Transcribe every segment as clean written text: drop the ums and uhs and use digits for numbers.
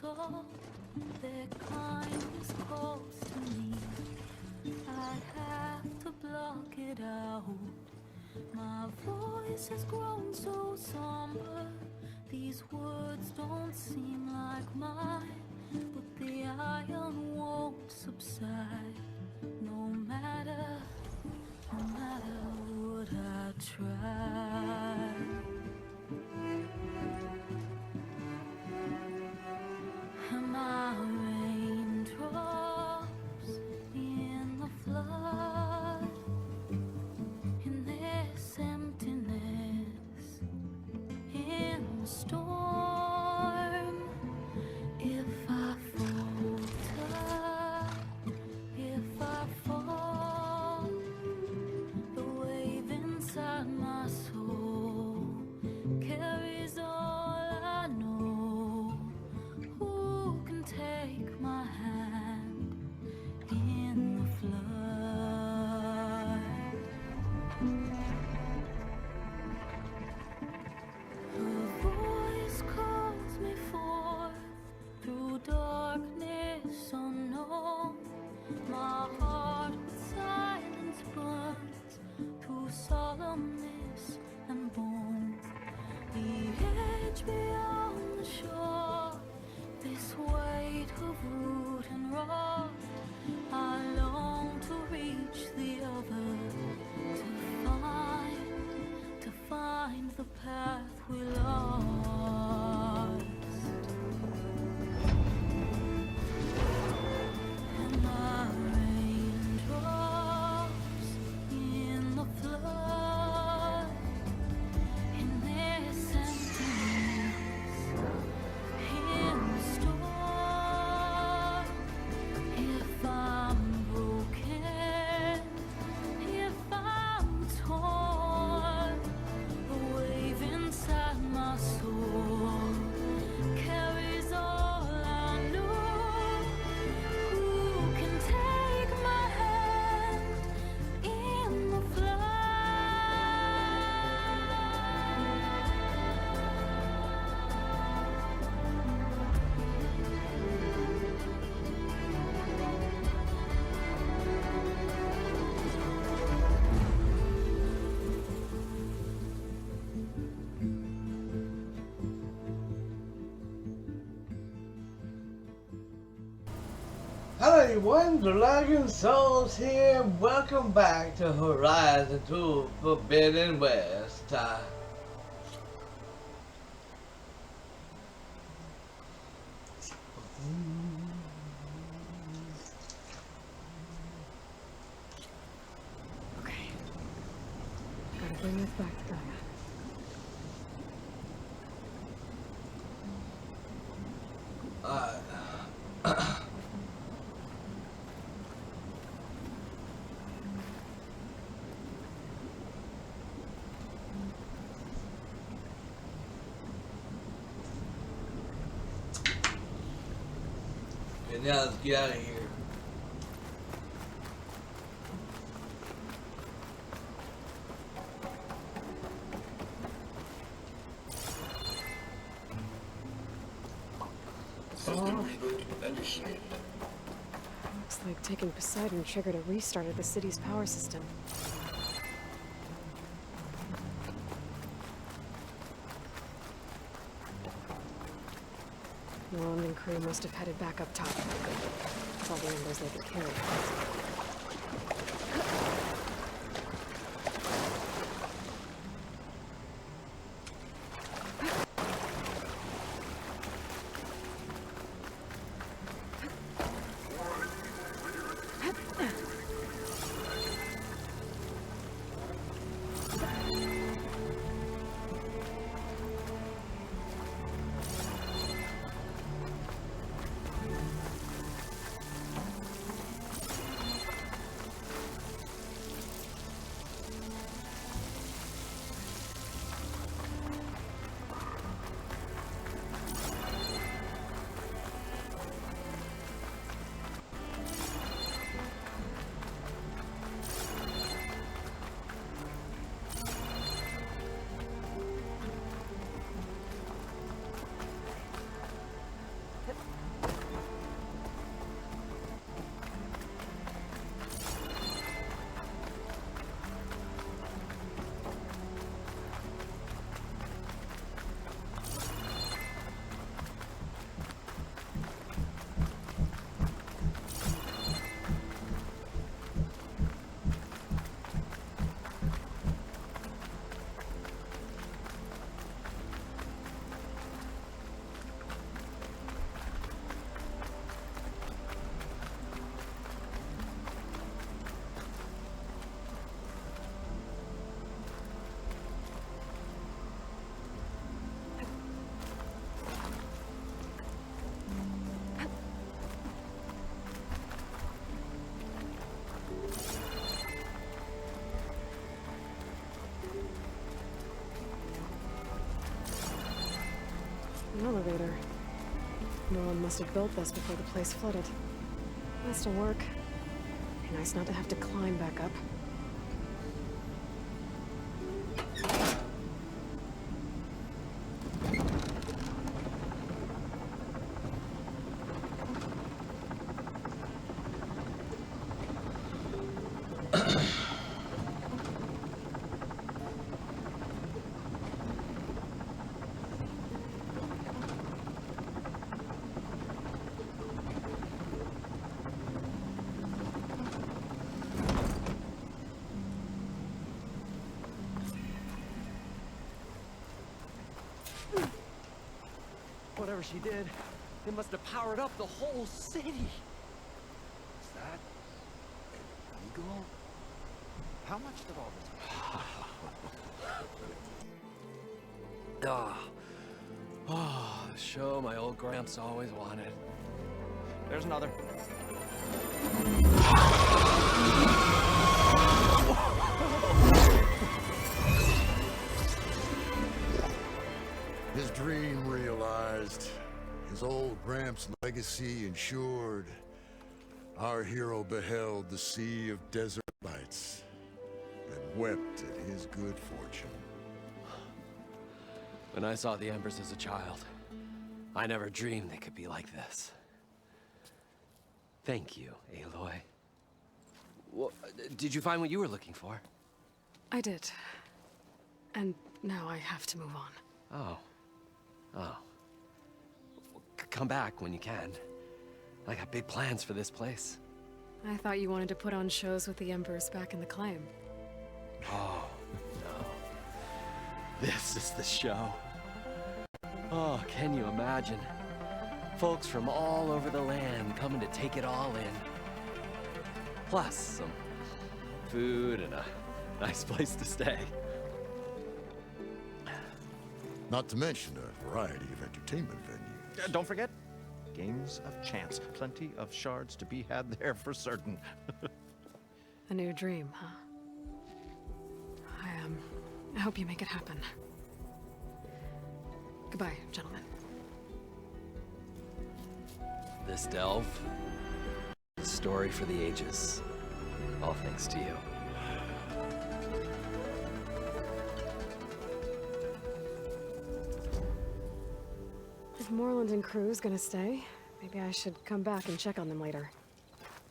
soul, their kindness calls to me. I have to block it out. My voice has grown so somber. These words don't seem like mine, but the iron won't subside. No matter what I try. Am I raindrops in the flood? In this emptiness, in the storm. If I falter, if I fall, the wave inside my soul carries all I know. Who can take my hand in the flood? Her voice calls me forth through darkness unknown. My heart with silence burns through solemnness and bone. The edge beyond the shore, this weight of root and rock. I long to reach the other, to find the path we lost. And my raindrops in the flood, in this emptiness, in the storm. If I'm broken, if I'm torn, the wave inside my soul carries all I know. Who can take my hand in the flood? Hello everyone, Dragon Souls here. Welcome back to Horizon 2 Forbidden West. Okay. Gotta bring this back to Gaia. And now let's get out of here. System reboot initiated. Looks like taking Poseidon triggered a restart of the city's power system. The London crew must have headed back up top. That's all the embers they could carry. Someone must have built this before the place flooded. Has to work. Be nice not to have to climb back up. Whatever she did, it must have powered up the whole city. Is that illegal? How much did all this the show my old Gramps always wanted. There's another. His dream realized, his old Gramps' legacy ensured. Our hero beheld the sea of desert lights and wept at his good fortune. When I saw the Embers as a child, I never dreamed they could be like this. Thank you, Aloy. Well, did you find what you were looking for? I did. And now I have to move on. Oh. Well, come back when you can. I got big plans for this place. I thought you wanted to put on shows with the Embers back in the claim. Oh, no. This is the show. Oh, can you imagine? Folks from all over the land coming to take it all in. Plus some food and a nice place to stay. Not to mention a variety of entertainment venues. Don't forget, games of chance. Plenty of shards to be had there for certain. A new dream, huh? I hope you make it happen. Goodbye, gentlemen. This delve, a story for the ages. All thanks to you. If Moreland and crew's gonna stay, maybe I should come back and check on them later.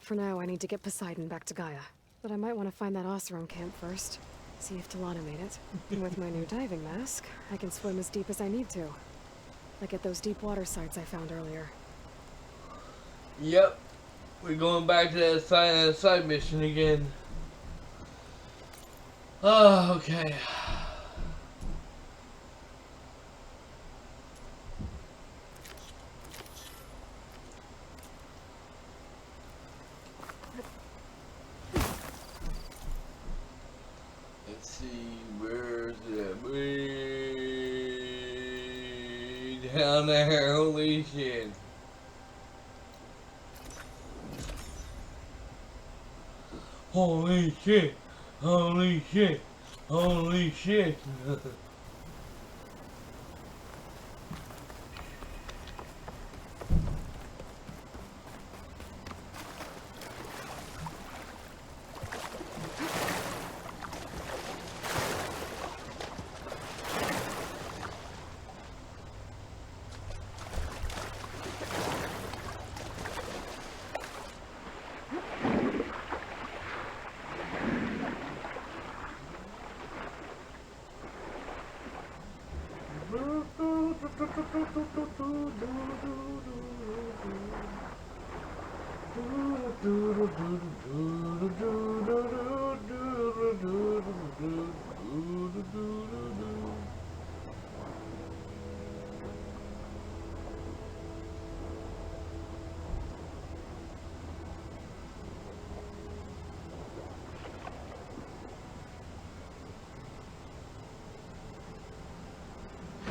For now, I need to get Poseidon back to Gaia. But I might want to find that Oseram camp first. See if Talana made it. And with my new diving mask, I can swim as deep as I need to. Like at those deep water sites I found earlier. Yep. We're going back to that side mission again. Oh, okay. Let's see, where's it? Way down there, holy shit. Holy shit, holy shit, holy shit.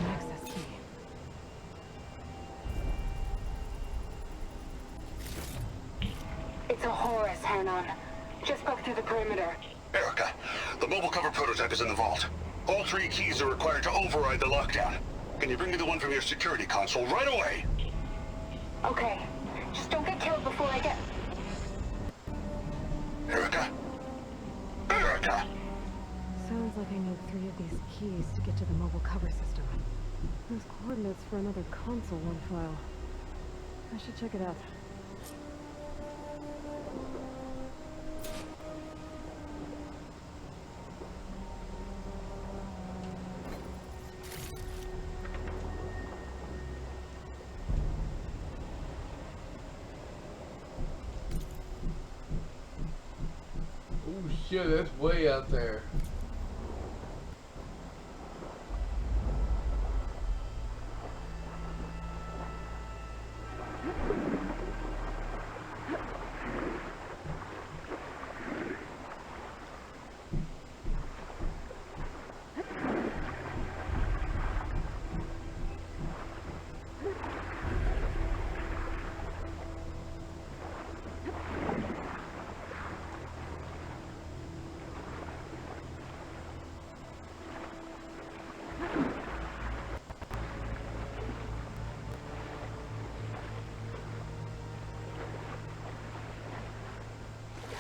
Access key. It's a Horus, Hanon. Just broke through the perimeter. Erica, the mobile cover prototype is in the vault. All 3 keys are required to override the lockdown. Can you bring me the one from your security console right away? Okay. Just don't get killed before I get... Erica? Erica! Sounds like I need 3 of these keys to get to the mobile cover system. There's coordinates for another console on file. I should check it out. Oh shit, that's way out there.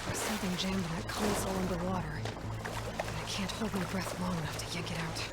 There's something jammed in that console underwater. And I can't hold my breath long enough to yank it out.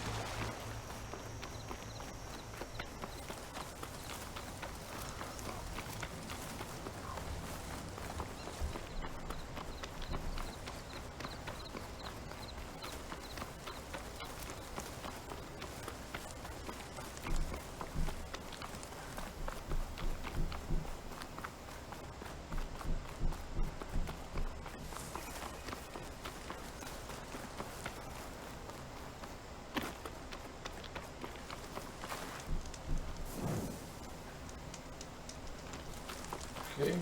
Okay.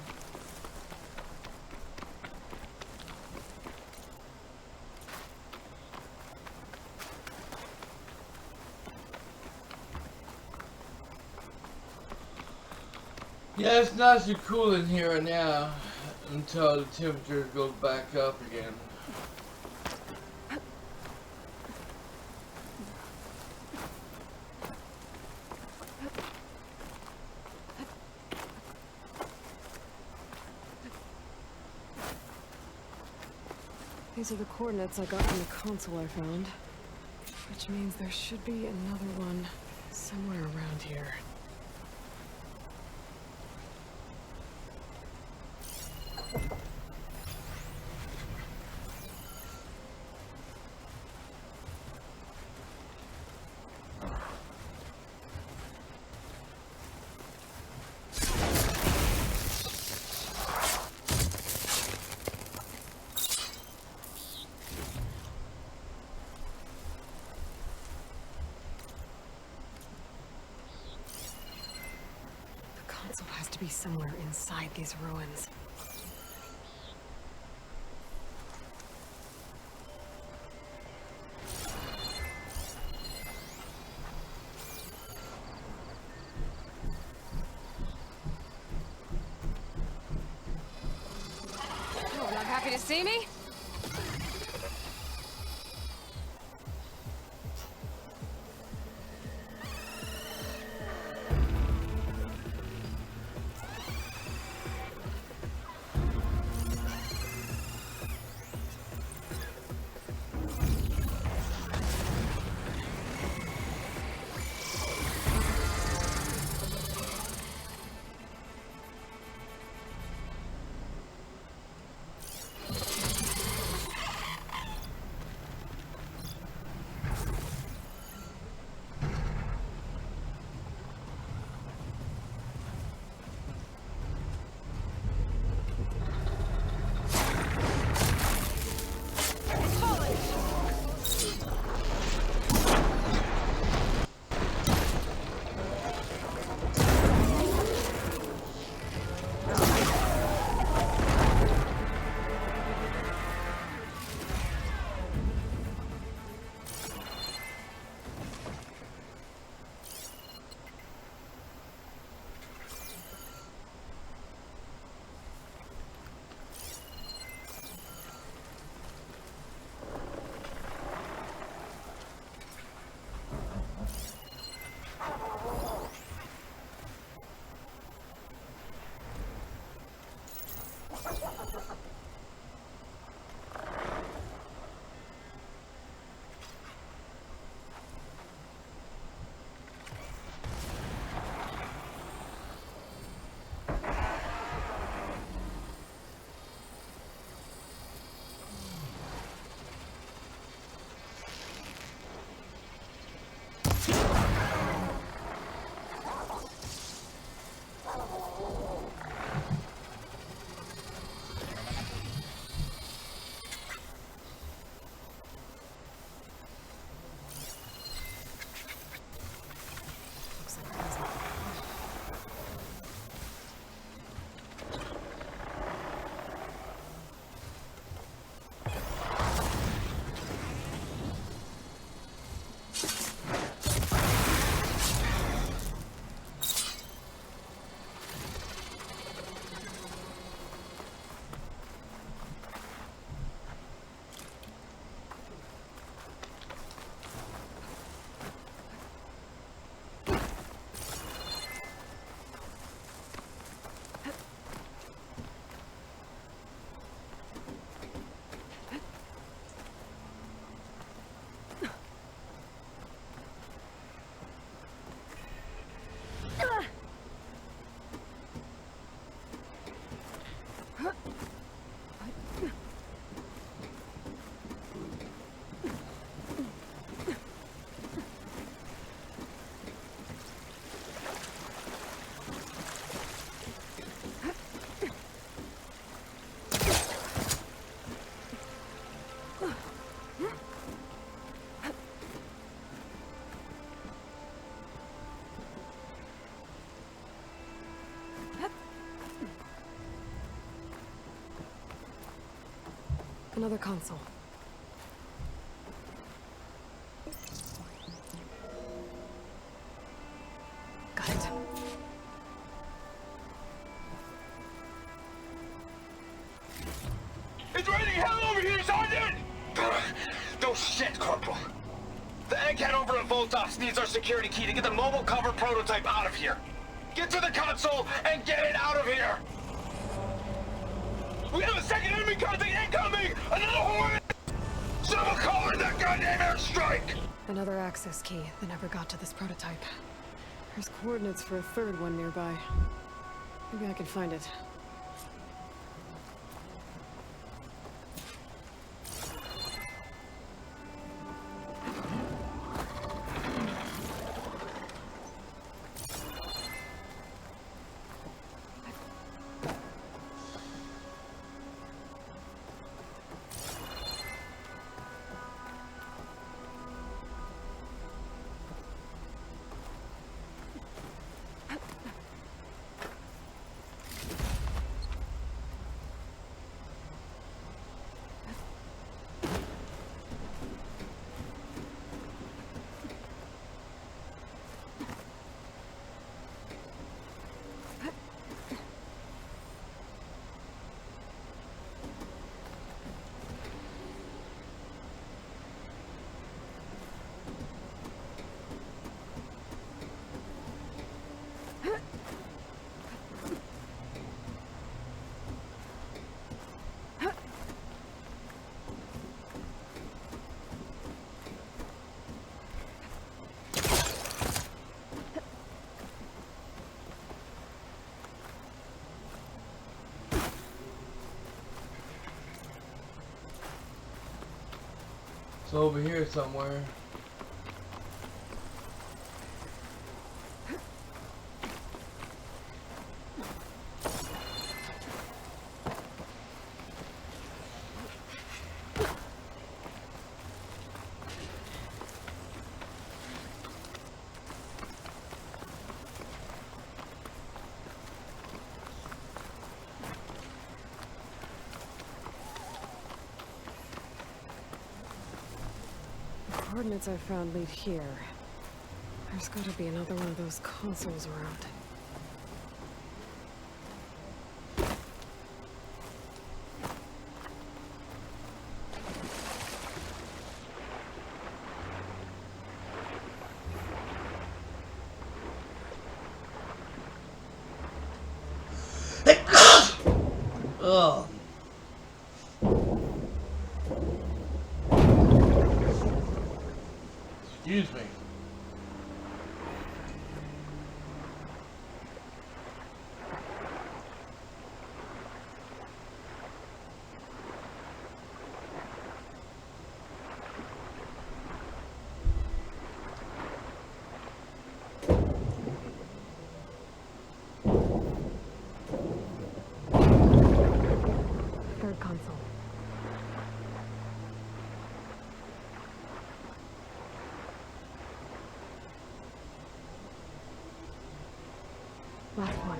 Yeah, it's nice and cool in here now until the temperature goes back up again. These are the coordinates I got from the console I found. Which means there should be another one somewhere around here. Console has to be somewhere inside these ruins. Oh, not happy to see me? Another console. Got it. It's raining hell over here, Sergeant! No shit, Corporal. The egghead over at Voltos needs our security key to get the mobile cover prototype out of here. Get to the console and get it out of here! We have a second enemy contact incoming! Another Hornet! Someone call in that goddamn airstrike! Another access key that never got to this prototype. There's coordinates for a third one nearby. Maybe I can find it. It's over here somewhere. Coordinates I found lead here. There's gotta be another one of those consoles around. Ugh. Excuse me. Third console. Last one.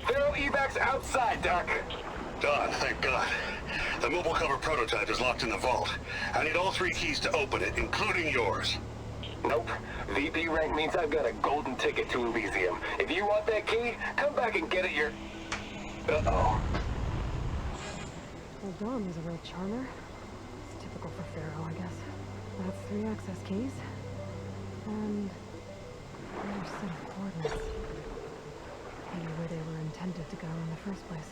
There are evacs outside, Doc. Done, thank God. The mobile cover prototype is locked in the vault. I need all 3 keys to open it, including yours. Nope. VP rank means I've got a golden ticket to Elysium. If you want that key, come back and get it your... Uh-oh. Well, Dom was a real charmer. It's typical for Pharaoh, I guess. That's 3 access keys. And another set of coordinates. Maybe where they were intended to go in the first place.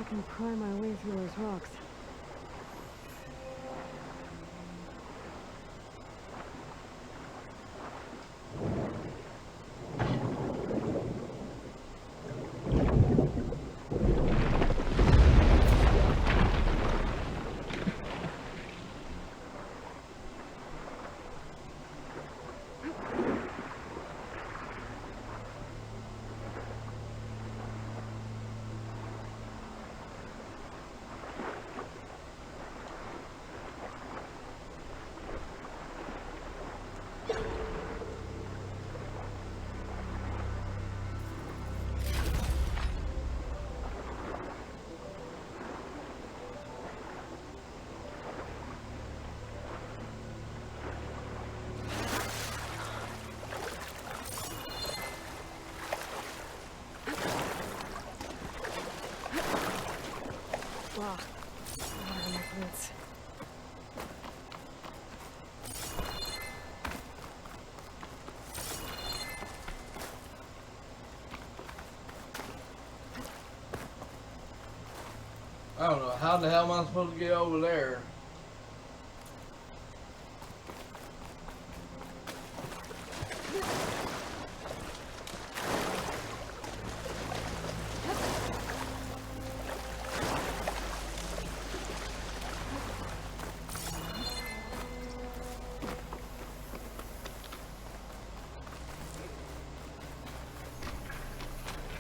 I can pry my way through those rocks. Wow. Water in my boots. I don't know. How the hell am I supposed to get over there?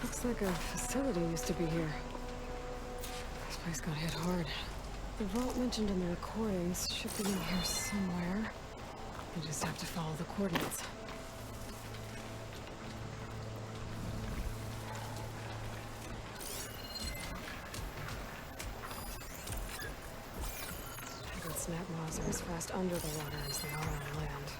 Looks like a facility used to be here. This place got hit hard. The vault mentioned in the recordings should be in here somewhere. I just have to follow the coordinates. I bet snap maws are as fast under the water as they are on land.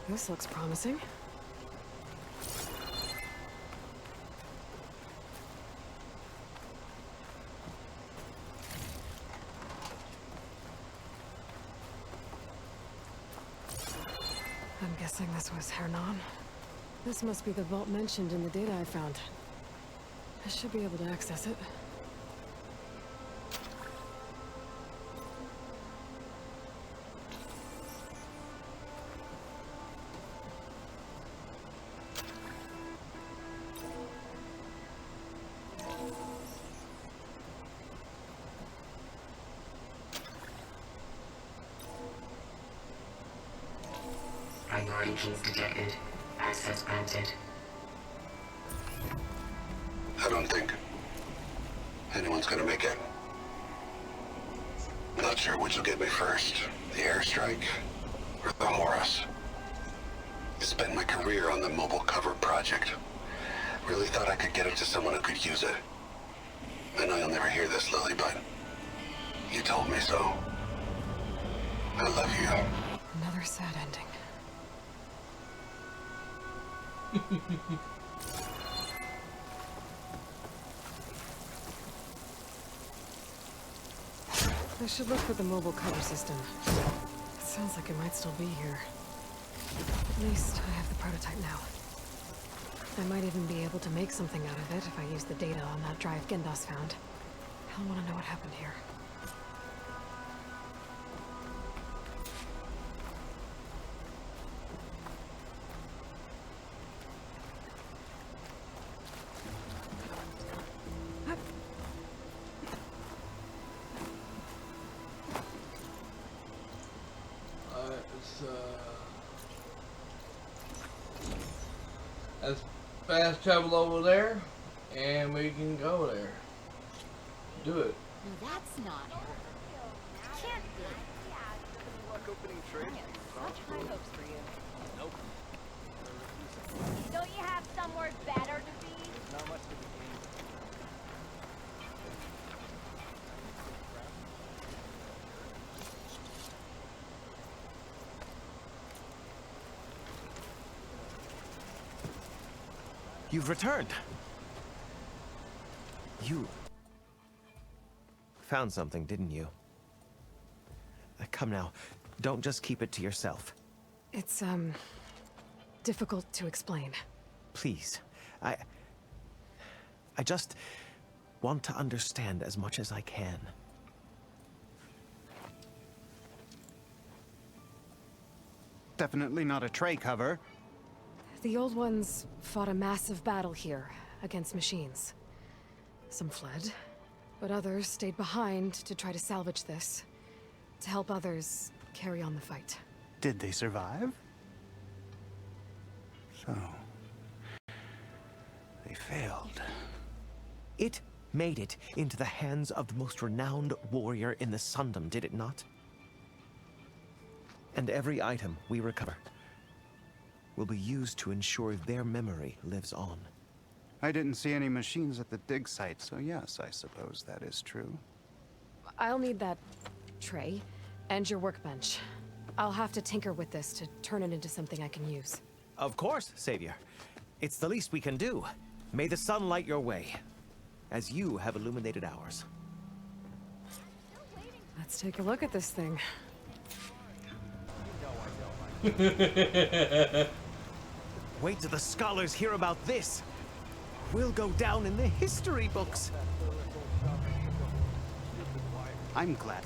This looks promising. I'm guessing this was Hernan. This must be the vault mentioned in the data I found. I should be able to access it. Priority keys detected. Access granted. I don't think. anyone's gonna make it. Not sure which will get me first, the airstrike or the Horus. Spent my career on the mobile cover project. Really thought I could get it to someone who could use it. I know you'll never hear this, Lily, but you told me so. I love you. Another sad ending. I should look for the mobile cover system. It sounds like it might still be here. At least I have the prototype now. I might even be able to make something out of it if I use the data on that drive Gendas found. I'll want to know what happened here. Let's fast travel over there, and we can go there. Do it. Now that's not her. Can't be. Such high hopes for you. Nope. Don't you have somewhere better to be? Not much to be gained. You've returned. You found something, didn't you? Come now, don't just keep it to yourself. It's, difficult to explain. Please, I just want to understand as much as I can. Definitely not a tray cover. The old ones fought a massive battle here against machines. Some fled, but others stayed behind to try to salvage this, to help others carry on the fight. Did they survive? So, they failed. It made it into the hands of the most renowned warrior in the Sundom, did it not? And every item we recover will be used to ensure their memory lives on. I didn't see any machines at the dig site, so yes, I suppose that is true. I'll need that tray and your workbench. I'll have to tinker with this to turn it into something I can use. Of course, Savior. It's the least we can do. May the sun light your way, as you have illuminated ours. Let's take a look at this thing. Wait till the scholars hear about this. We'll go down in the history books. I'm glad.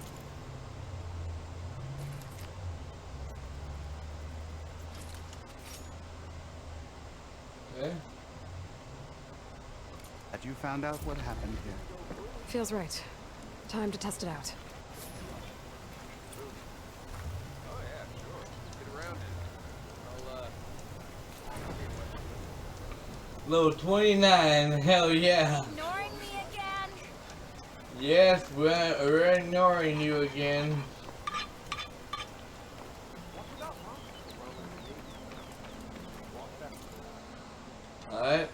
Okay. That you found out what happened here. Feels right. Time to test it out. Level 29, hell yeah. Ignoring me again? Yes, we're ignoring you again. Alright,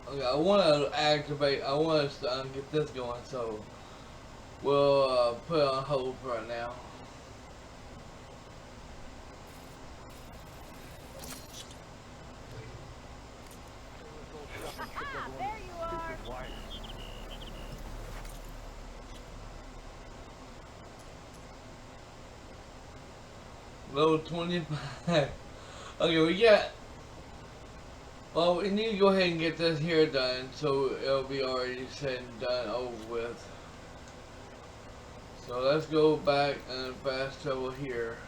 okay, I want to activate, I want us to get this going, so we'll put it on hold for right now. There you are. Level 25. Okay, we got. Well, we need to go ahead and get this here done, so it'll be already said and done, over with. So let's go back and fast travel here.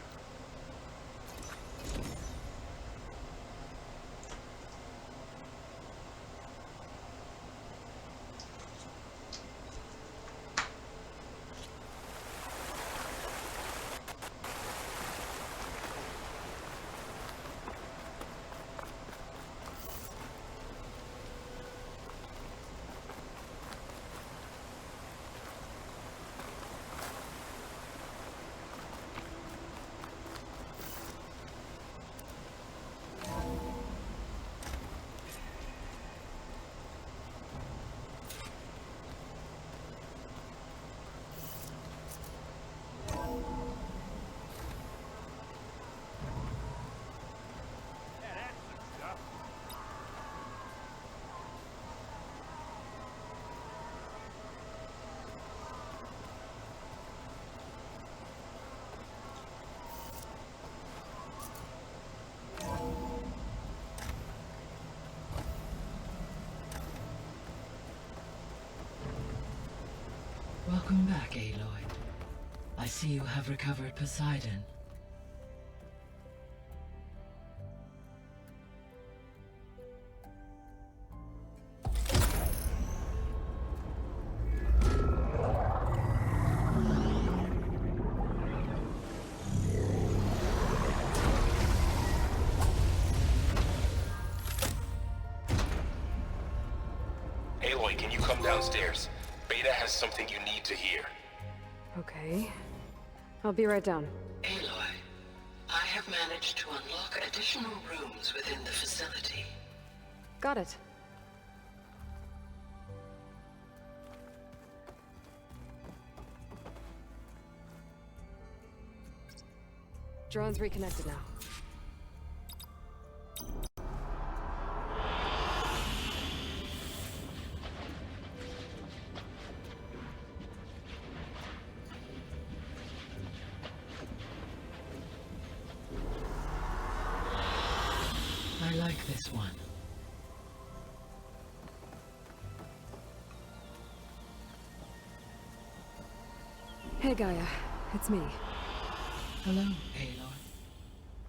see you have recovered Poseidon. Aloy, can you come downstairs? Beta has something you need to hear. Okay. I'll be right down. Aloy, I have managed to unlock additional rooms within the facility. Got it. Drone's reconnected now. I like this one. Hey Gaia, it's me. Hello, Aloy.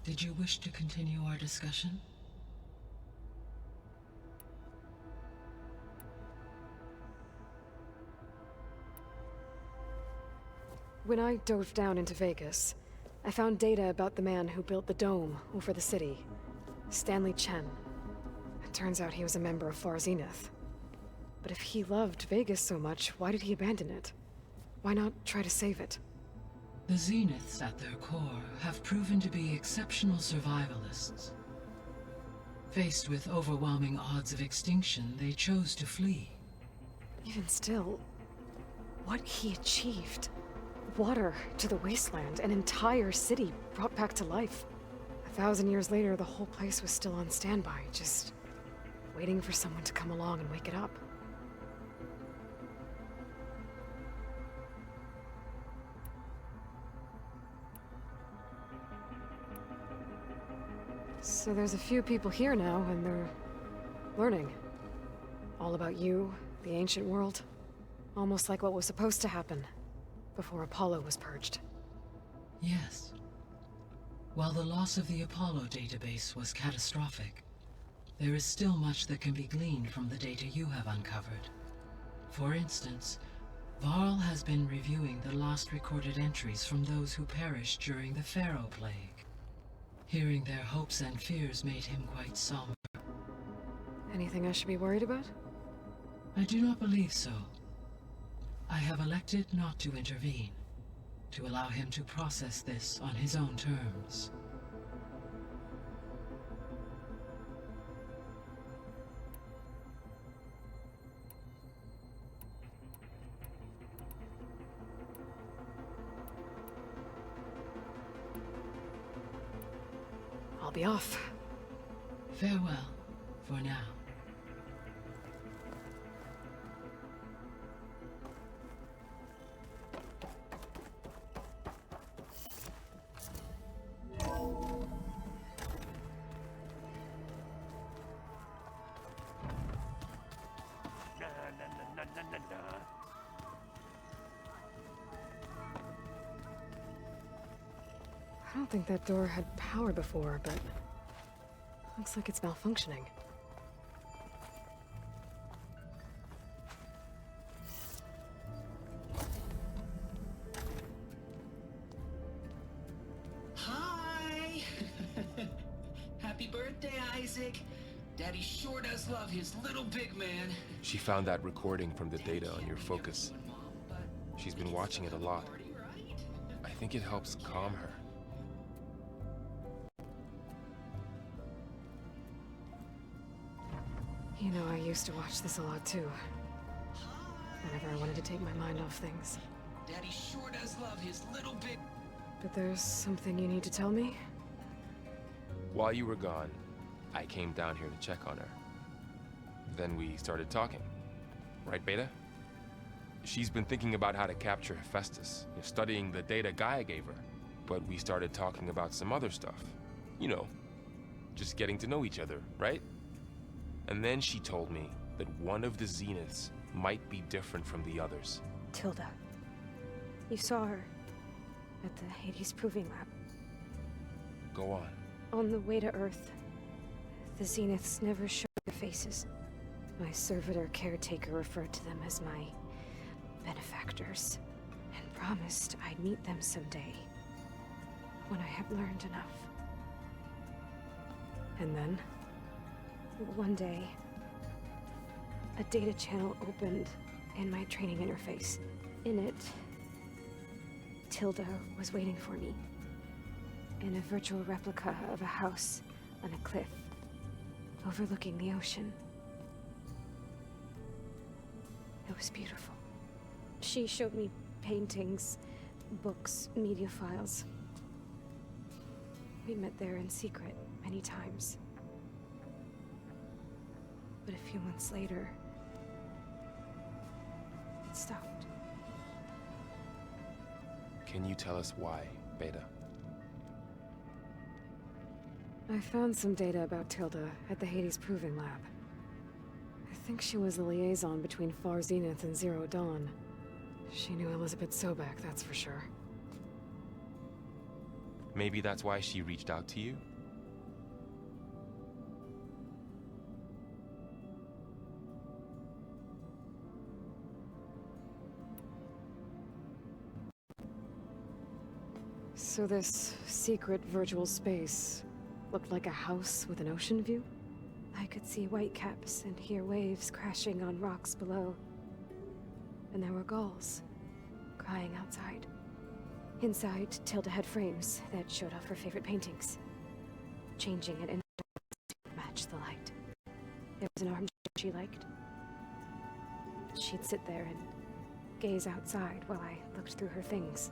Did you wish to continue our discussion? When I dove down into Vegas, I found data about the man who built the dome over the city. Stanley Chen. It turns out he was a member of Far Zenith. But if he loved Vegas so much, why did he abandon it? Why not try to save it? The Zeniths, at their core, have proven to be exceptional survivalists. Faced with overwhelming odds of extinction, they chose to flee. Even still, what he achieved. Water to the wasteland, an entire city brought back to life. 1,000 years later, the whole place was still on standby, just waiting for someone to come along and wake it up. So there's a few people here now, and they're learning. All about you, the ancient world. Almost like what was supposed to happen before Apollo was purged. Yes. While the loss of the Apollo database was catastrophic, there is still much that can be gleaned from the data you have uncovered. For instance, Varl has been reviewing the last recorded entries from those who perished during the Pharaoh Plague. Hearing their hopes and fears made him quite somber. Anything I should be worried about? I do not believe so. I have elected not to intervene, to allow him to process this on his own terms. I'll be off. Farewell, for now. I don't think that door had power before, but looks like it's malfunctioning. Hi! Happy birthday, Isaac. Daddy sure does love his little big man. She found that recording from the data on your focus. She's been watching it a lot. I think it helps calm her. You know, I used to watch this a lot too. Whenever I wanted to take my mind off things. Daddy sure does love his little big... But there's something you need to tell me? While you were gone, I came down here to check on her. Then we started talking. Right, Beta? She's been thinking about how to capture Hephaestus, studying the data Gaia gave her. But we started talking about some other stuff. You know, just getting to know each other, right? And then she told me that one of the Zeniths might be different from the others. Tilda. You saw her. at the Hades Proving Lab. Go on. On the way to Earth, the Zeniths never showed their faces. My servitor caretaker referred to them as my benefactors, and promised I'd meet them someday, when I had learned enough. And then, one day, a data channel opened in my training interface. In it, Tilda was waiting for me, in a virtual replica of a house on a cliff, overlooking the ocean. It was beautiful. She showed me paintings, books, media files. We met there in secret many times. But a few months later, it stopped. Can you tell us why, Beta? I found some data about Tilda at the Hades Proving Lab. I think she was the liaison between Far Zenith and Zero Dawn. She knew Elizabeth Sobek, that's for sure. Maybe that's why she reached out to you? So this secret virtual space looked like a house with an ocean view? I could see whitecaps and hear waves crashing on rocks below. And there were gulls crying outside. Inside, Tilda had frames that showed off her favorite paintings, changing it in to match the light. There was an armchair she liked. She'd sit there and gaze outside while I looked through her things.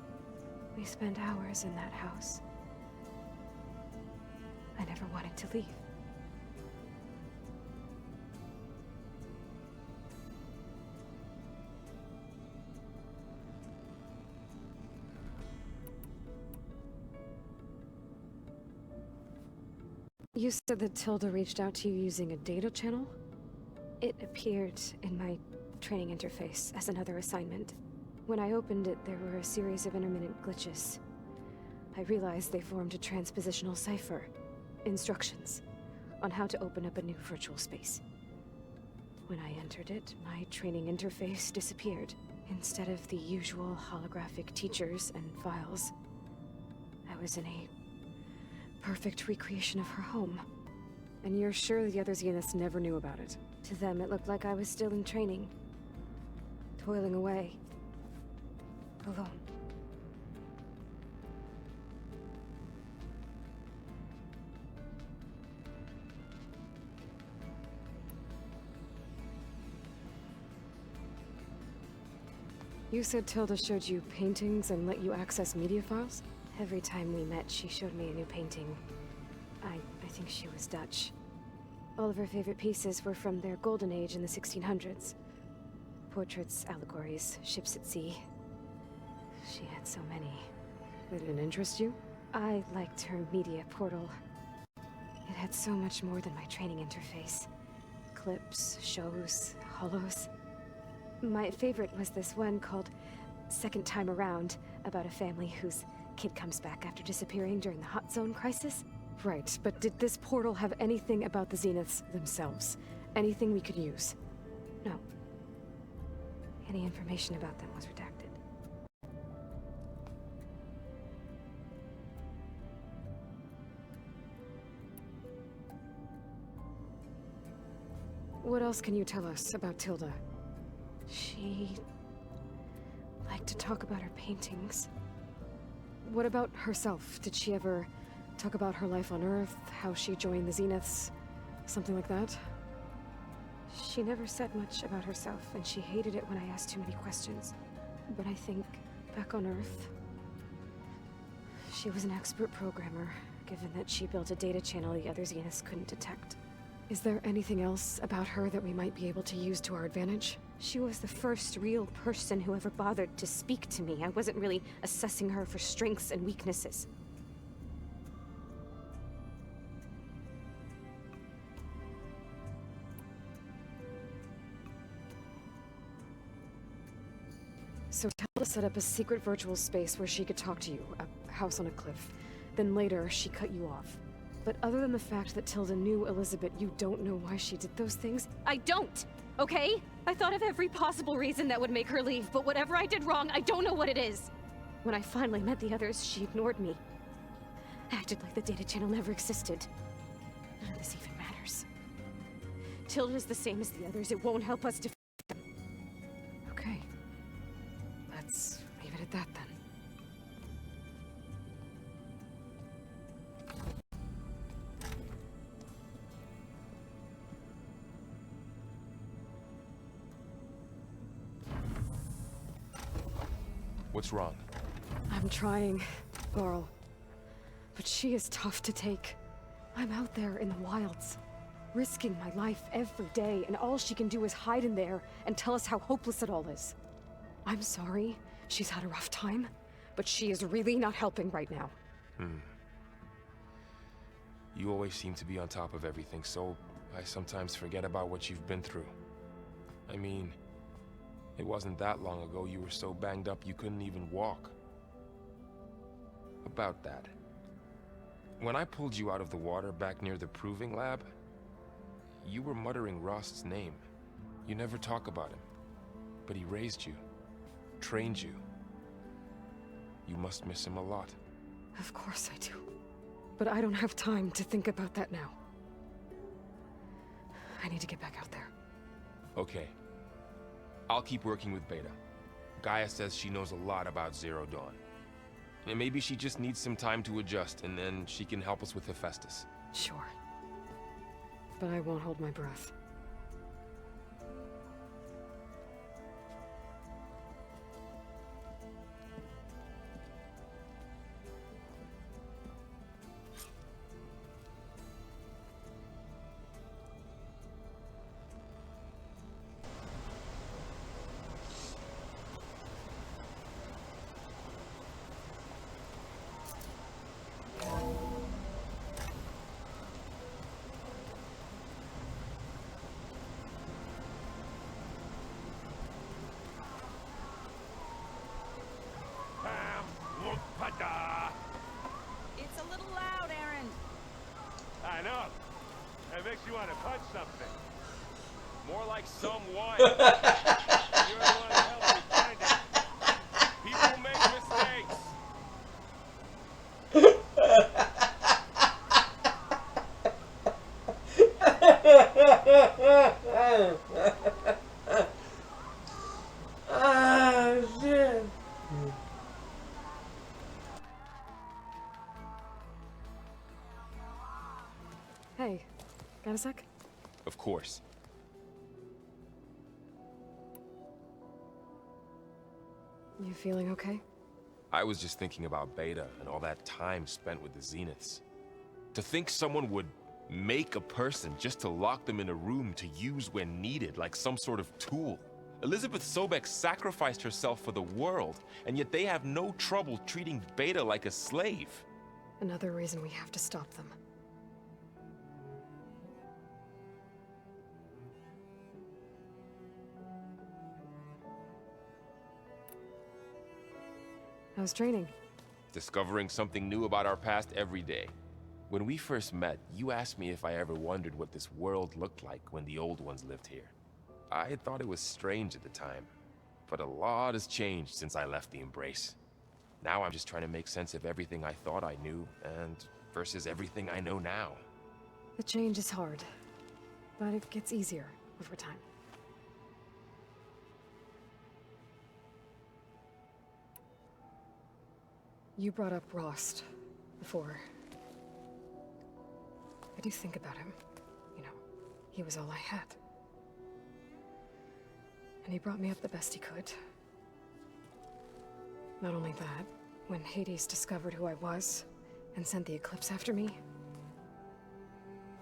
We spent hours in that house. I never wanted to leave. You said that Tilda reached out to you using a data channel? It appeared in my training interface as another assignment. When I opened it, there were a series of intermittent glitches. I realized they formed a transpositional cipher. Instructions on how to open up a new virtual space. When I entered it, my training interface disappeared. Instead of the usual holographic teachers and files, I was in a perfect recreation of her home. And you're sure the other Zeniths never knew about it? To them, it looked like I was still in training, toiling away, alone. You said Tilda showed you paintings and let you access media files? Every time we met, she showed me a new painting. I think she was Dutch. All of her favorite pieces were from their golden age in the 1600s. Portraits, allegories, ships at sea. She had so many. They didn't interest you? I liked her media portal. It had so much more than my training interface. Clips, shows, holos. My favorite was this one called Second Time Around, about a family whose kid comes back after disappearing during the Hot Zone crisis. Right, but did this portal have anything about the Zeniths themselves? Anything we could use? No. Any information about them was redacted. What else can you tell us about Tilda? She liked to talk about her paintings. What about herself? Did she ever talk about her life on Earth, how she joined the Zeniths, something like that? She never said much about herself, and she hated it when I asked too many questions. But I think, back on Earth, she was an expert programmer, given that she built a data channel the other Zeniths couldn't detect. Is there anything else about her that we might be able to use to our advantage? She was the first real person who ever bothered to speak to me. I wasn't really assessing her for strengths and weaknesses. So tell set up a secret virtual space where she could talk to you, a house on a cliff. Then later, she cut you off. But other than the fact that Tilda knew Elizabeth, you don't know why she did those things? I don't, okay? I thought of every possible reason that would make her leave, but whatever I did wrong, I don't know what it is. When I finally met the others, she ignored me. Acted like the data channel never existed. None of this even matters. Tilda's the same as the others. It won't help us defeat them. Okay. Let's leave it at that then. What's wrong? I'm trying, Carl. But she is tough to take. I'm out there in the wilds, risking my life every day, and all she can do is hide in there and tell us how hopeless it all is. I'm sorry, she's had a rough time, but she is really not helping right now. You always seem to be on top of everything, so I sometimes forget about what you've been through. I mean, it wasn't that long ago you were so banged up you couldn't even walk. About that. When I pulled you out of the water back near the proving lab, you were muttering Rost's name. You never talk about him. But he raised you, trained you. You must miss him a lot. Of course I do. But I don't have time to think about that now. I need to get back out there. Okay. I'll keep working with Beta. Gaia says she knows a lot about Zero Dawn. And maybe she just needs some time to adjust, and then she can help us with Hephaestus. Sure. But I won't hold my breath. It's a little loud, Aaron. I know. It makes you want to punch something. More like someone. You're the one that helped me find it. People make mistakes. Ah, shit. Hey, got a sec? Of course. You feeling okay? I was just thinking about Beta and all that time spent with the Zeniths. To think someone would make a person just to lock them in a room to use when needed, like some sort of tool. Elizabeth Sobek sacrificed herself for the world, and yet they have no trouble treating Beta like a slave. Another reason we have to stop them. How's training? Discovering something new about our past every day. When we first met, you asked me if I ever wondered what this world looked like when the old ones lived here. I had thought it was strange at the time, but a lot has changed since I left the Embrace. Now I'm just trying to make sense of everything I thought I knew, and versus everything I know now. The change is hard, but it gets easier over time. You brought up Rost before. I do think about him. You know, he was all I had. And he brought me up the best he could. Not only that, when Hades discovered who I was and sent the Eclipse after me,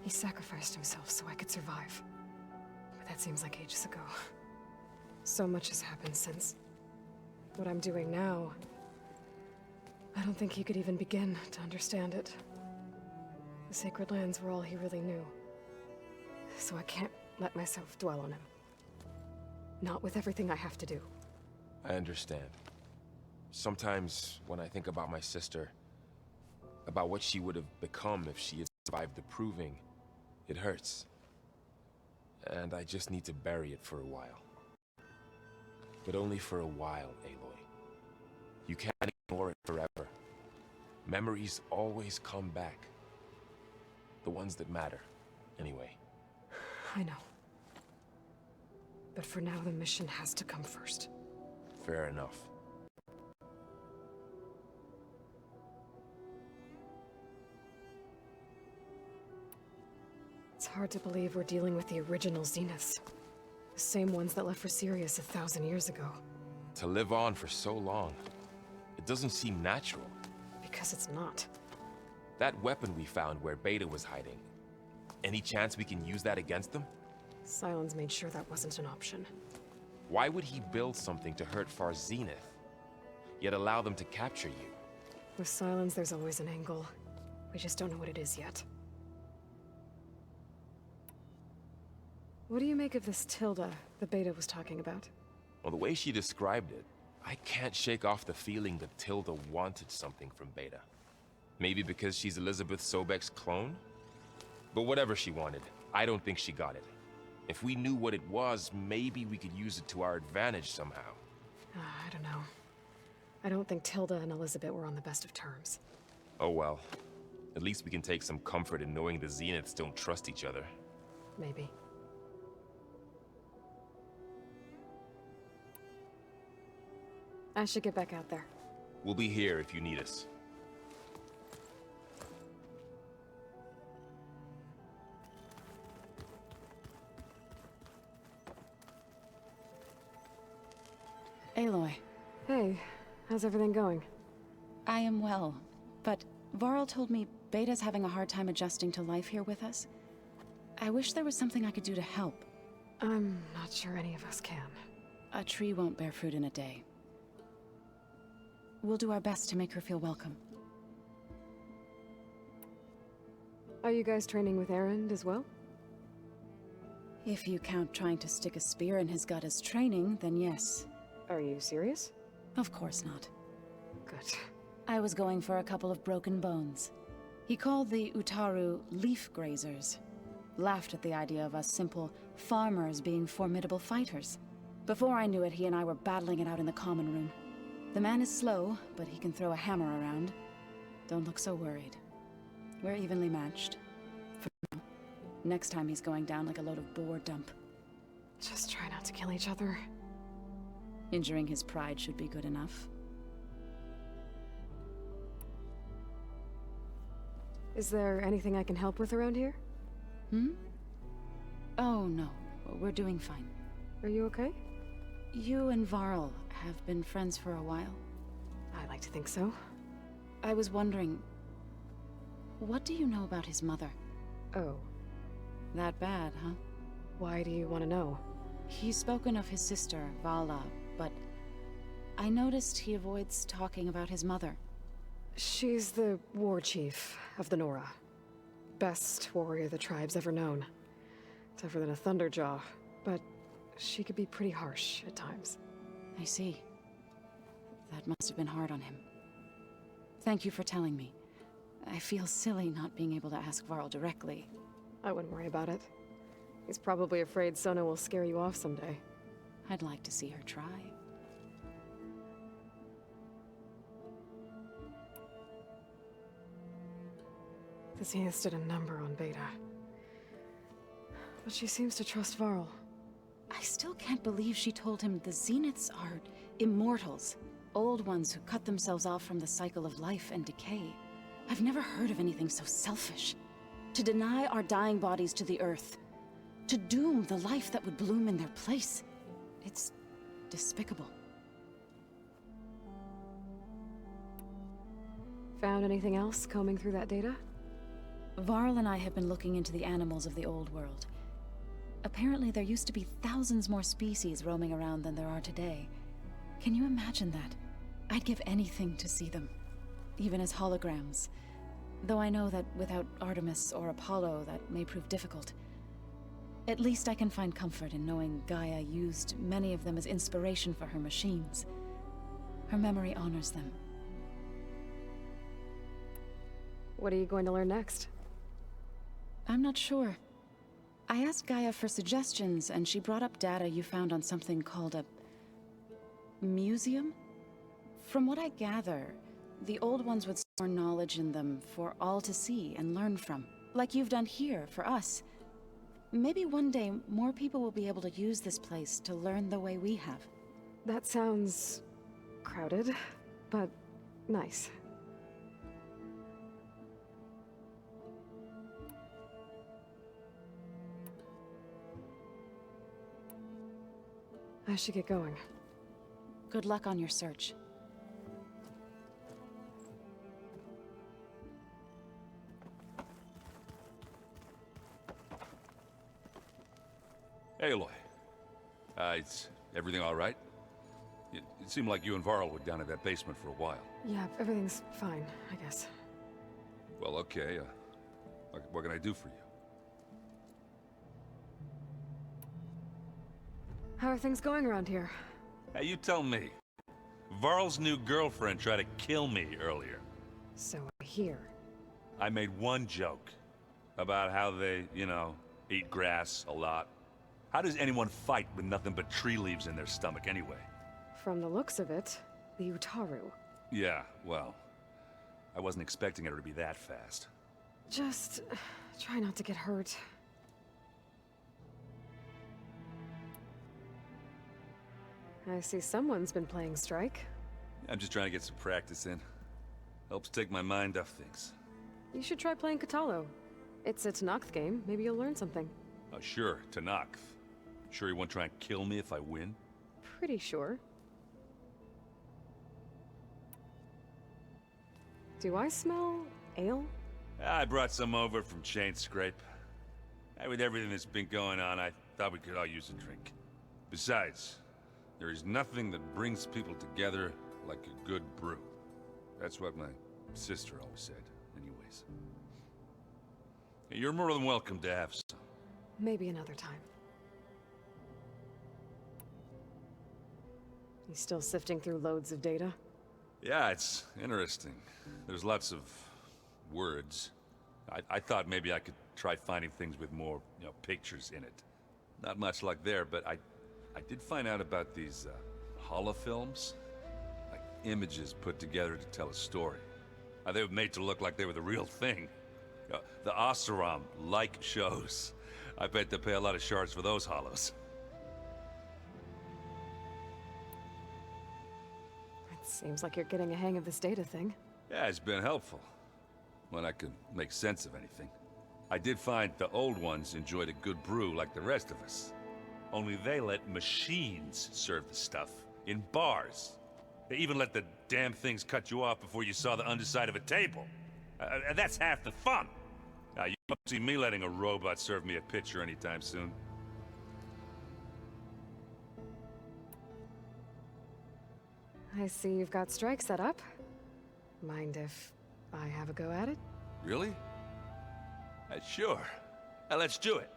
he sacrificed himself so I could survive. But that seems like ages ago. So much has happened since. What I'm doing now, I don't think he could even begin to understand it. The Sacred Lands were all he really knew. So I can't let myself dwell on him. Not with everything I have to do. I understand. Sometimes, when I think about my sister, about what she would have become if she had survived the proving, it hurts. And I just need to bury it for a while. But only for a while, Aloy. You can't ignore it forever. Memories always come back. The ones that matter, anyway. I know. But for now, the mission has to come first. Fair enough. It's hard to believe we're dealing with the original Zeniths. The same ones that left for Sirius 1,000 years ago. To live on for so long, it doesn't seem natural. Because it's not. That weapon we found where Beta was hiding, any chance we can use that against them? Sylens made sure that wasn't an option. Why would he build something to hurt Far Zenith, yet allow them to capture you? With Sylens, there's always an angle. We just don't know what it is yet. What do you make of this Tilda the Beta was talking about? Well, the way she described it, I can't shake off the feeling that Tilda wanted something from Beta. Maybe because she's Elizabeth Sobek's clone? But whatever she wanted, I don't think she got it. If we knew what it was, maybe we could use it to our advantage somehow. I don't know. I don't think Tilda and Elizabeth were on the best of terms. Oh well. At least we can take some comfort in knowing the Zeniths don't trust each other. Maybe. I should get back out there. We'll be here if you need us. Aloy. Hey, how's everything going? I am well, but Varl told me Beta's having a hard time adjusting to life here with us. I wish there was something I could do to help. I'm not sure any of us can. A tree won't bear fruit in a day. We'll do our best to make her feel welcome. Are you guys training with Erend as well? If you count trying to stick a spear in his gut as training, then yes. Are you serious? Of course not. Good. I was going for a couple of broken bones. He called the Utaru leaf grazers. Laughed at the idea of us simple farmers being formidable fighters. Before I knew it, he and I were battling it out in the common room. The man is slow, but he can throw a hammer around. Don't look so worried. We're evenly matched. For now. Next time he's going down like a load of boar dump. Just try not to kill each other. Injuring his pride should be good enough. Is there anything I can help with around here? Hmm? Oh, no. We're doing fine. Are you okay? You and Varl have been friends for a while. I like to think so. I was wondering, what do you know about his mother? Oh. That bad, huh? Why do you want to know? He's spoken of his sister, Vala, but I noticed he avoids talking about his mother. She's the war chief of the Nora. Best warrior the tribe's ever known. Tougher than a Thunderjaw, but she could be pretty harsh at times. I see. That must have been hard on him. Thank you for telling me. I feel silly not being able to ask Varl directly. I wouldn't worry about it. He's probably afraid Sona will scare you off someday. I'd like to see her try. The Zenith did a number on Beta. But she seems to trust Varl. I still can't believe she told him the Zeniths are immortals. Old ones who cut themselves off from the cycle of life and decay. I've never heard of anything so selfish. To deny our dying bodies to the earth. To doom the life that would bloom in their place. It's despicable. Found anything else combing through that data? Varl and I have been looking into the animals of the old world. Apparently there used to be thousands more species roaming around than there are today. Can you imagine that? I'd give anything to see them. Even as holograms. Though I know that without Artemis or Apollo, that may prove difficult. At least I can find comfort in knowing Gaia used many of them as inspiration for her machines. Her memory honors them. What are you going to learn next? I'm not sure. I asked Gaia for suggestions, and she brought up data you found on something called a museum? From what I gather, the old ones would store knowledge in them for all to see and learn from, like you've done here for us. Maybe one day more people will be able to use this place to learn the way we have. That sounds crowded, but nice. I should get going. Good luck on your search. Hey, Aloy. Is everything all right? It seemed like you and Varl were down in that basement for a while. Yeah, everything's fine, I guess. Well, okay. What can I do for you? How are things going around here? Hey, you tell me. Varl's new girlfriend tried to kill me earlier. So I hear. I made one joke about how they, you know, eat grass a lot. How does anyone fight with nothing but tree leaves in their stomach anyway? From the looks of it, the Utaru. Yeah, well, I wasn't expecting her to be that fast. Just try not to get hurt. I see someone's been playing Strike. I'm just trying to get some practice in. Helps take my mind off things. You should try playing Katalo. It's a Tenakth game. Maybe you'll learn something. Oh, sure, Tenakth. Sure you won't try and kill me if I win? Pretty sure. Do I smell ale? I brought some over from Chain Scrape. With everything that's been going on, I thought we could all use a drink. Besides, there is nothing that brings people together like a good brew. That's what my sister always said, anyways. You're more than welcome to have some. Maybe another time. You still sifting through loads of data? Yeah, it's interesting. There's lots of words. I thought maybe I could try finding things with more, you know, pictures in it. Not much like there, but I did find out about these holofilms. Like images put together to tell a story. They were made to look like they were the real thing. The Oseram like shows. I bet they pay a lot of shards for those hollows. It seems like you're getting a hang of this data thing. Yeah, it's been helpful. When I could make sense of anything. I did find the old ones enjoyed a good brew like the rest of us. Only they let machines serve the stuff in bars. They even let the damn things cut you off before you saw the underside of a table. And that's half the fun. Now, you won't see me letting a robot serve me a pitcher anytime soon. I see you've got Strike set up. Mind if I have a go at it? Really? Sure. Let's do it.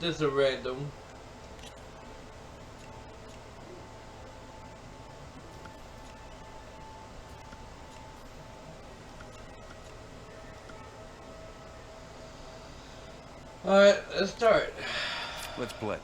Just a random. Alright, let's start. Let's play.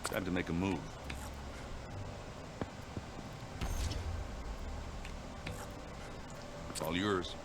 Time to make a move. It's all yours.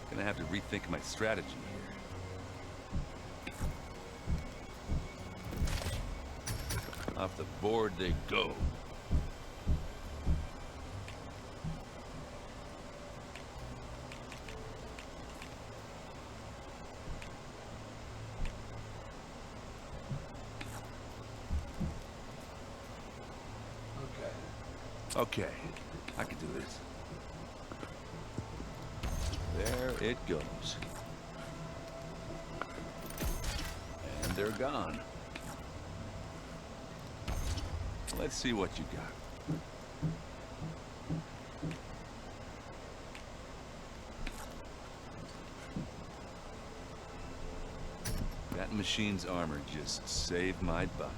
Gonna have to rethink my strategy here. Off the board they go. Okay, I can do this. There it goes. And they're gone. Let's see what you got. That machine's armor just saved my butt.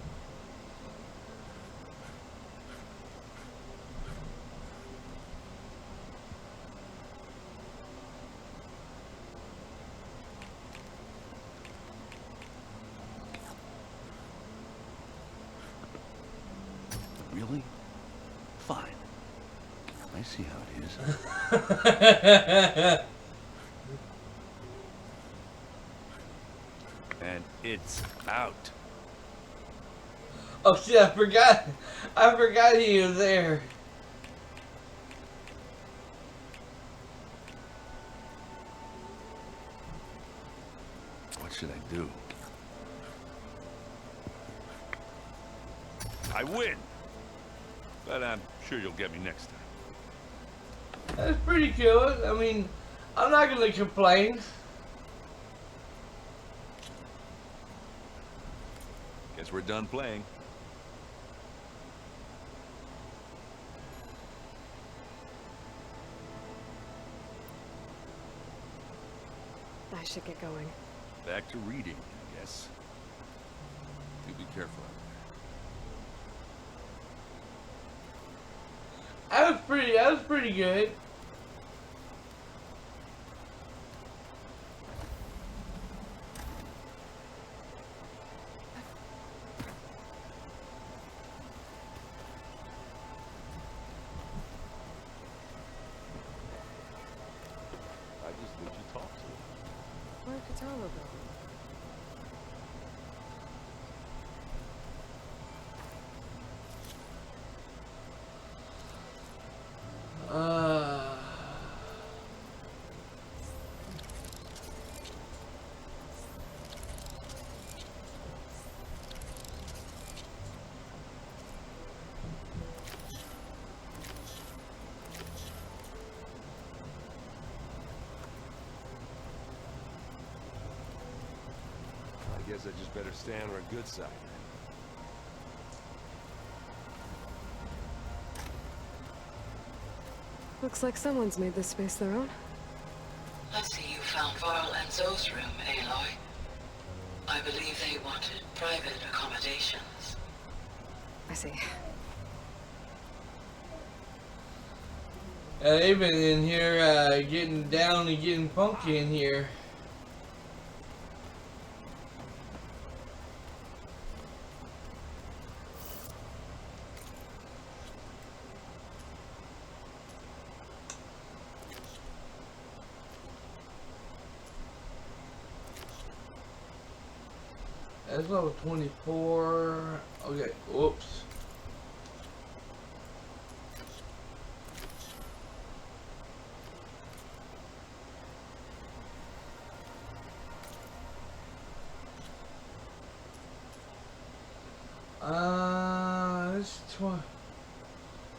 Really? Fine. I see how it is. And it's out. Oh shit, I forgot he was there. What should I do? I win! But I'm sure you'll get me next time. That's pretty good. I mean, I'm not gonna complain. Guess we're done playing. I should get going. Back to reading, I guess. Do be careful out there. That was pretty good. I just let you talk to him. Where could Talo go? I guess I just better stay on our good side. Looks like someone's made this space their own. I see you found Varl and Zoe's room, Aloy. I believe they wanted private accommodations. I see. They've been in here getting down and getting funky in here. That's level 24. Okay, whoops.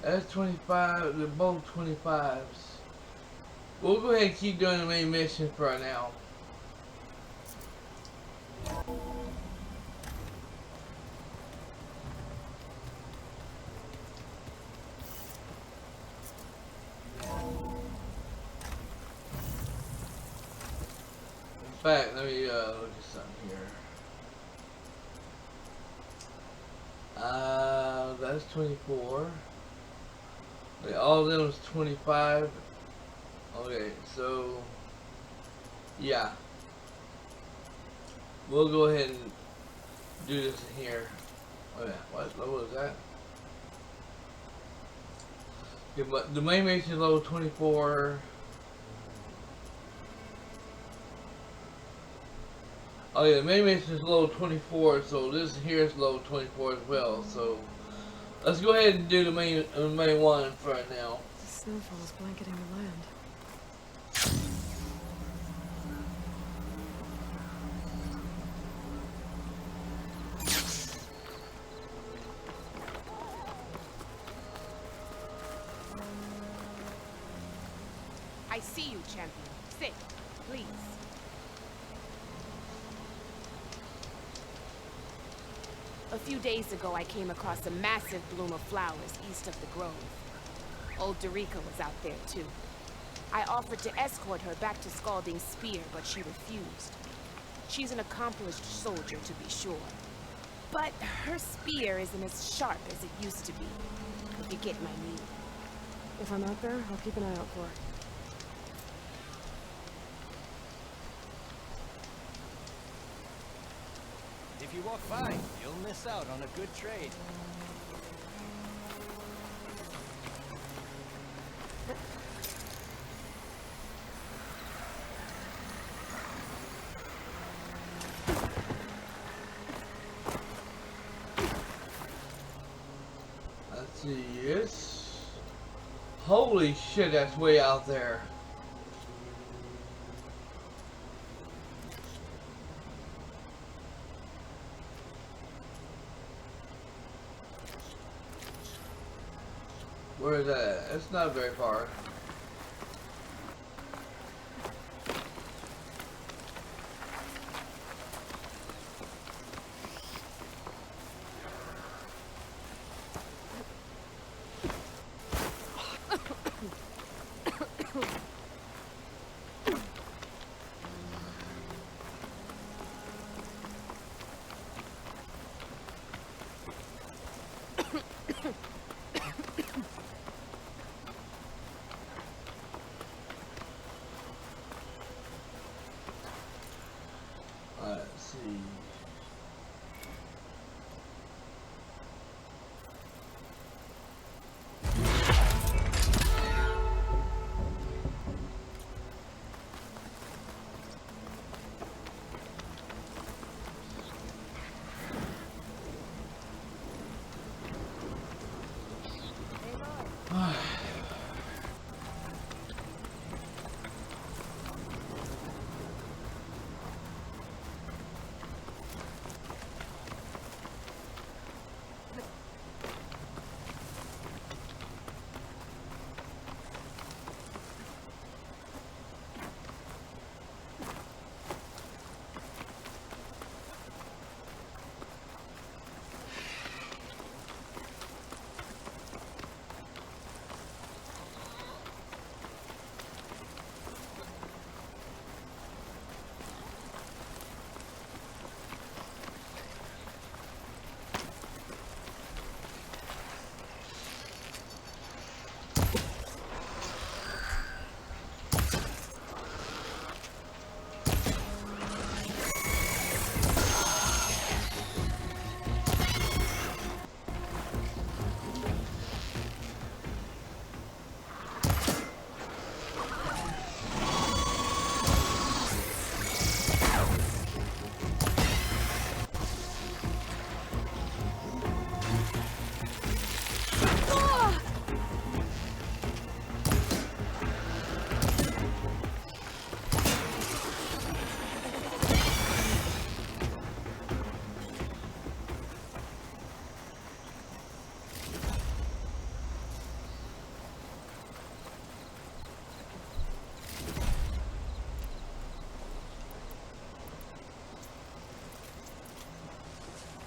That's 25. They're both 25s. We'll go ahead and keep doing the main mission for right now. In fact, let me look at something here. That's 24. Okay, all of them is 25. Okay, so yeah, we'll go ahead and do this in here. Oh yeah, what level is that? Okay, but the main mission is level 24. Oh yeah, the main mission is level 24, so this here is level 24 as well. So let's go ahead and do the main one for right now. The snowfall is blanketing the land. I see you, champion. Sit, please. A few days ago, I came across a massive bloom of flowers east of the grove. Old Dorica was out there, too. I offered to escort her back to Scalding's Spear, but she refused. She's an accomplished soldier, to be sure. But her spear isn't as sharp as it used to be, if you get my meaning. If I'm out there, I'll keep an eye out for her. If you walk by, you'll miss out on a good trade. Let's see, it's... Holy shit, that's way out there. Where is that at? It's not very far. Let's see.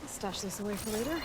Stash this away for later.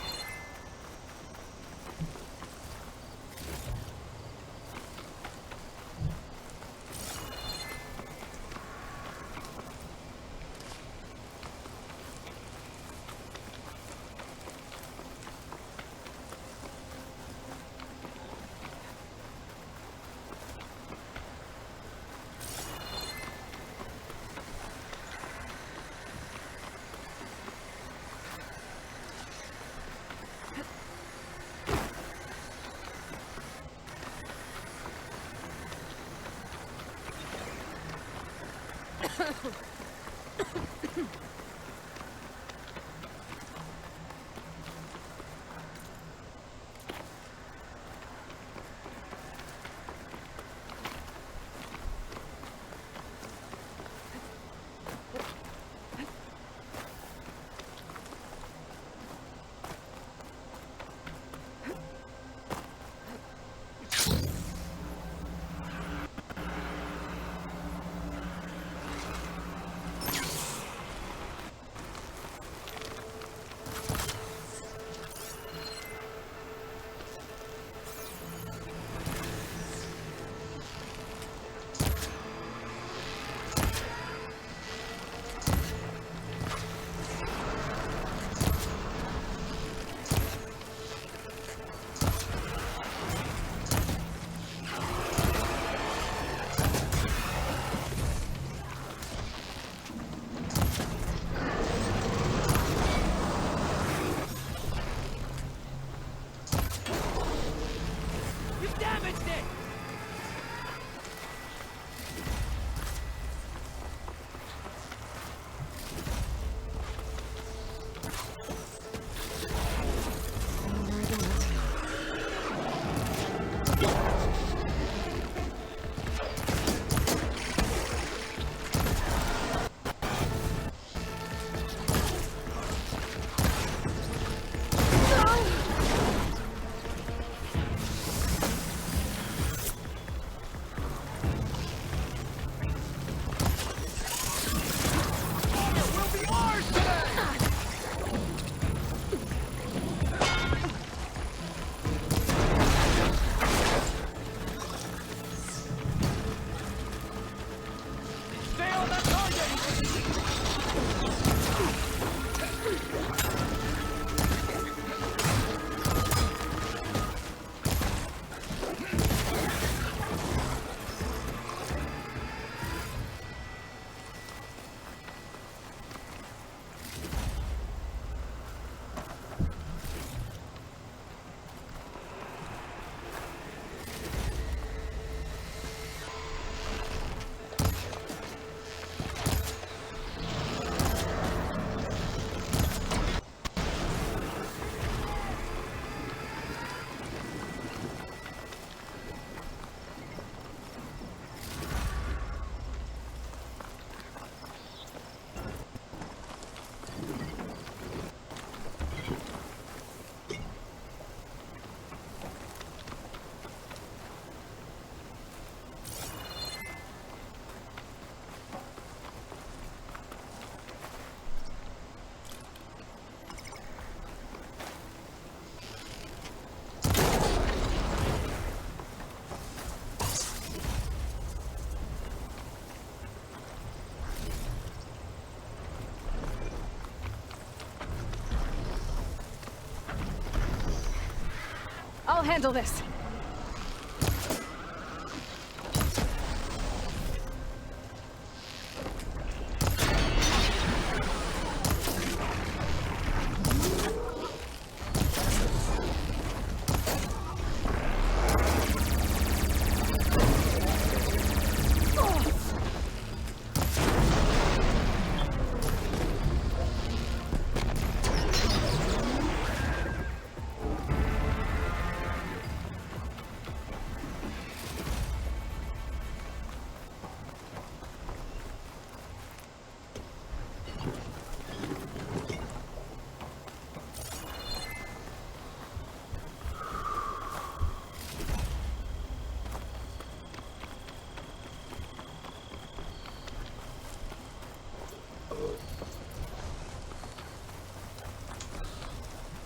handle this.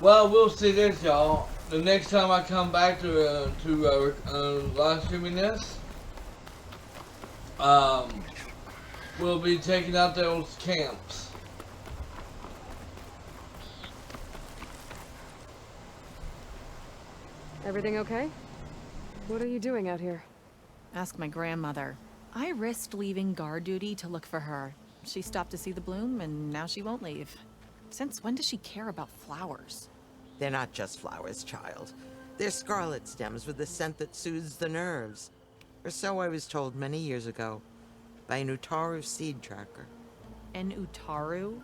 Well, we'll see this, y'all. The next time I come back to live streaming this, we'll be taking out those camps. Everything okay? What are you doing out here? Ask my grandmother. I risked leaving guard duty to look for her. She stopped to see the bloom, and now she won't leave. Since when does she care about flowers? They're not just flowers, child. They're scarlet stems with a scent that soothes the nerves. Or so I was told many years ago by an Utaru seed tracker. An Utaru?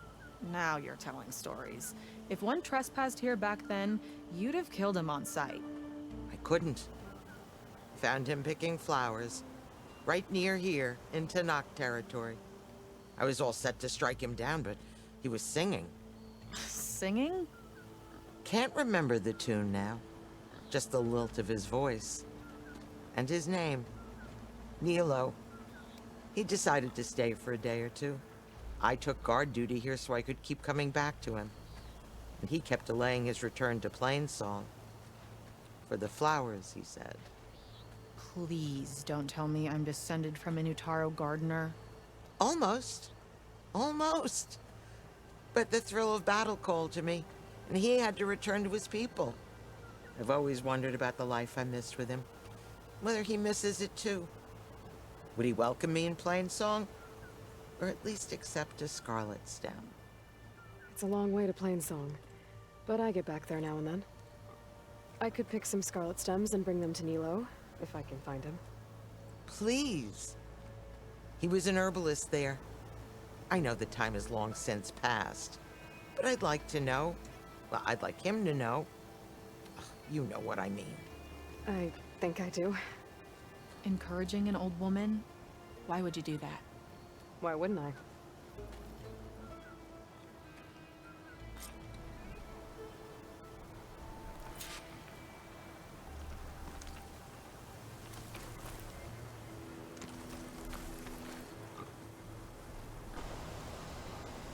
Now you're telling stories. If one trespassed here back then, you'd have killed him on sight. I couldn't. Found him picking flowers, right near here, in Tanakh territory. I was all set to strike him down, but he was singing. Singing? Can't remember the tune now. Just the lilt of his voice. And his name. Nilo. He decided to stay for a day or two. I took guard duty here so I could keep coming back to him. And he kept delaying his return to Plainsong. For the flowers, he said. Please don't tell me I'm descended from an Utaru gardener. Almost. Almost. But the thrill of battle called to me, and he had to return to his people. I've always wondered about the life I missed with him. Whether he misses it too. Would he welcome me in Plainsong? Or at least accept a scarlet stem? It's a long way to Plainsong, but I get back there now and then. I could pick some scarlet stems and bring them to Nilo, if I can find him. Please. He was an herbalist there. I know the time has long since passed, but I'd like to know. Well, I'd like him to know. You know what I mean. I think I do. Encouraging an old woman? Why would you do that? Why wouldn't I?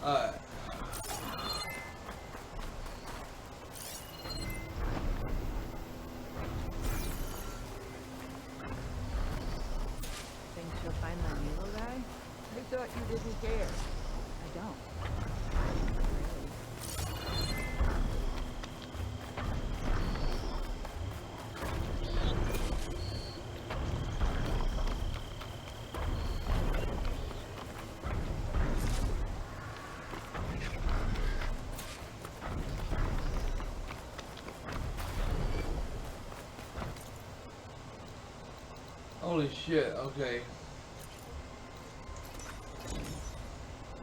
Alright. Think she'll find that Nilo guy? I thought you didn't care. I don't. Holy shit, okay.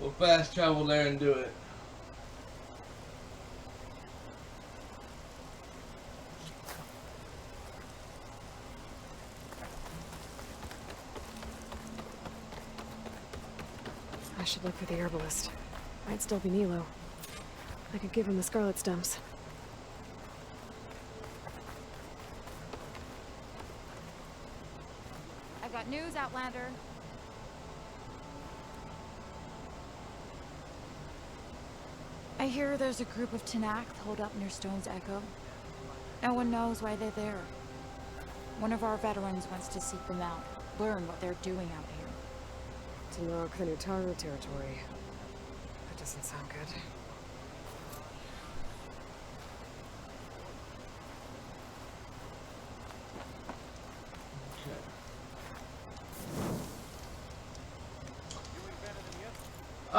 We'll fast travel there and do it. I should look for the herbalist. Might still be Nilo. I could give him the scarlet stems. I got news, Outlander. I hear there's a group of Tanakh holed up near Stone's Echo. No one knows why they're there. One of our veterans wants to seek them out, learn what they're doing out here. Tanakh, the Utaru territory. That doesn't sound good.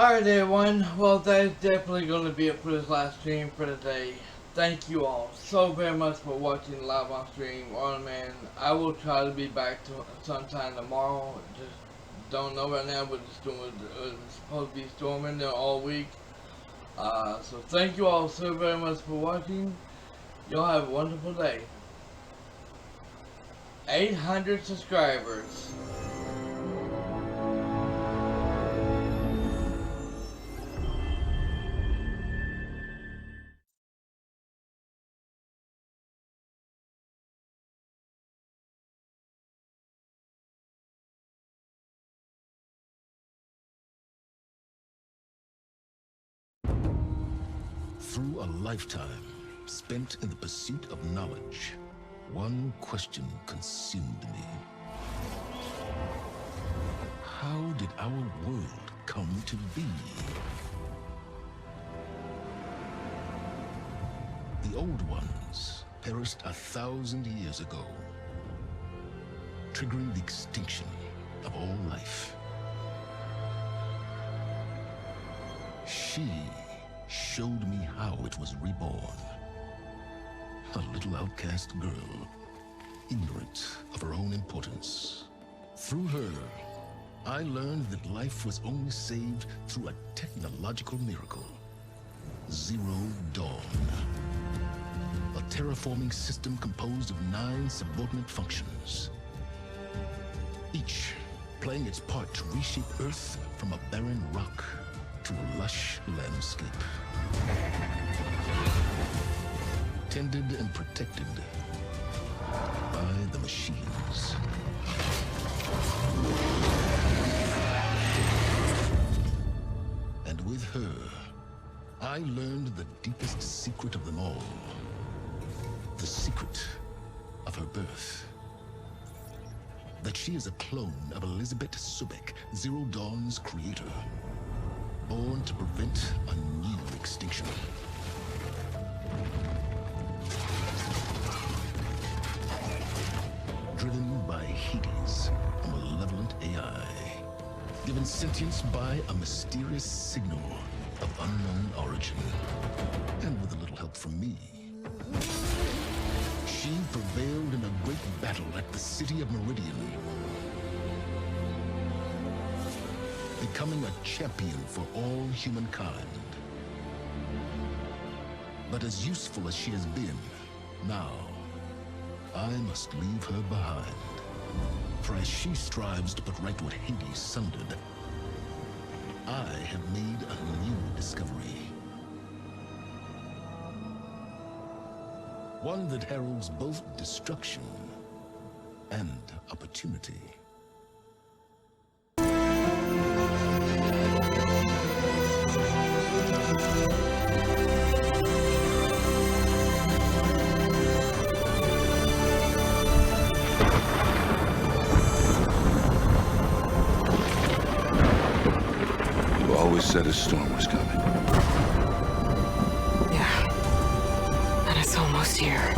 Alright everyone, well that is definitely going to be it for this last stream for today. Thank you all so very much for watching live on stream. Man, I will try to be back to sometime tomorrow. Just don't know right now, but it's supposed to be storming there all week. So thank you all so very much for watching. Y'all have a wonderful day. 800 subscribers. Through a lifetime spent in the pursuit of knowledge, one question consumed me. How did our world come to be? The old ones perished 1,000 years ago, triggering the extinction of all life. She showed me how it was reborn. A little outcast girl, ignorant of her own importance. Through her, I learned that life was only saved through a technological miracle. Zero Dawn. A terraforming system composed of 9 subordinate functions, each playing its part to reshape Earth from a barren rock to a lush landscape. Tended and protected by the machines. And with her, I learned the deepest secret of them all. The secret of her birth. That she is a clone of Elizabeth Subek, Zero Dawn's creator. Born to prevent a new extinction. Driven by Hades, a malevolent AI. Given sentience by a mysterious signal of unknown origin. And with a little help from me. She prevailed in a great battle at the city of Meridian. Becoming a champion for all humankind. But as useful as she has been, now, I must leave her behind. For as she strives to put right what Hades sundered, I have made a new discovery. One that heralds both destruction and opportunity. You always said a storm was coming. Yeah. And it's almost here.